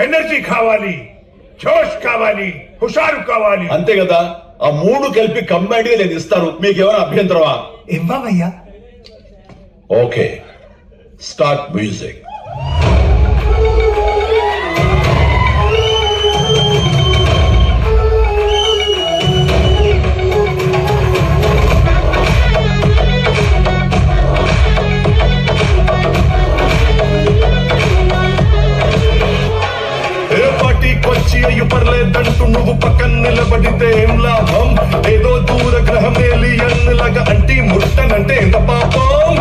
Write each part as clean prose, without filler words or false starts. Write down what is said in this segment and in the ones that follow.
Energy కావాలి, జోష్ కావాలి, హుషారు కావాలి. అంతే కదా, ఆ మూడు కలిపి కంబైండ్ గా నేను ఇస్తాను. మీకేమైనా అభ్యంతరమా? ఇవ్వవయ్యా. Okay, start music. వచ్చి అయ్యు పర్లేదంటూ నువ్వు పక్కన నిలబడితే ఏం లాభం? ఏదో దూర గ్రహం ఏలియన్ లాగా అంటి ముట్టనంటే ఎంత పాపం?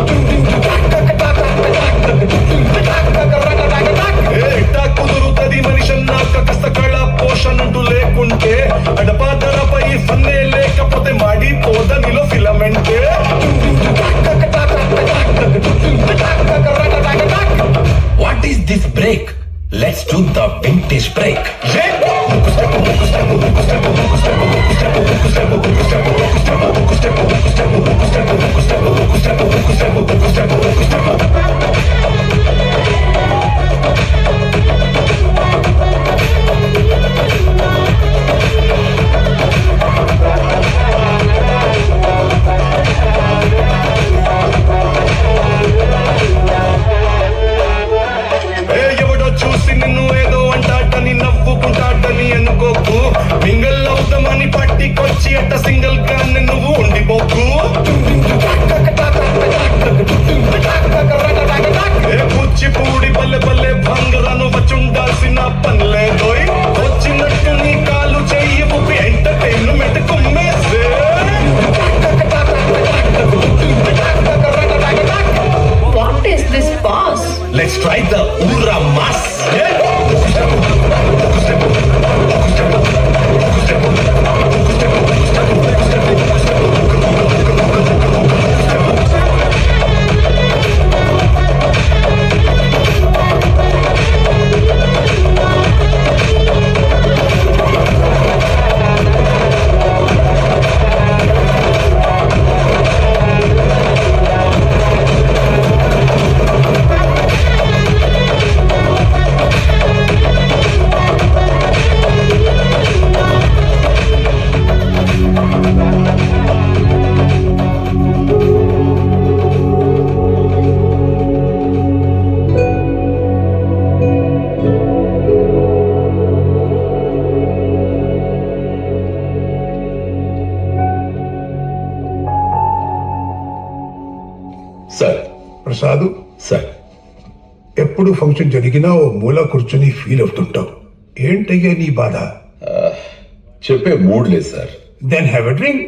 ఎట్టా కుదురుతది మనిషి అన్నాక కాస్త కళ పోషణంటూ లేకుంటే, అడపాదడపై ఫన్నే లేకపోతే మాడిపోదనిలో ఫిలమెంటే. What is this break? Let's do the vintage break. చూసి నిన్ను ఏదో అంటాటని నవ్వుకుంటాటని అనుకోకు. మింగల్ అవుతామని పట్టికొచ్చి అట్ట సింగిల్ గా నువ్వు ఉండిపోకు. కూచిపూడి పల్లె పల్లె భంగరాను వచ్చుండాల్సిన పనిలేదోయ్. వచ్చినట్టు నీ కాలు చెయ్యి ఊపి ఎంటర్టైన్మెంట్ కుమ్మేసే. What is this boss? Let's try the Ura Mas. Sir. Prasad, sir, ఎప్పుడు ఫంక్షన్ జరిగినా ఓ మూల కూర్చుని ఫీల్ అవుతుంటావు. ఏంటయ్యా నీ బాధ? చెప్పే మూడ్ లేదు sir. Then have a drink.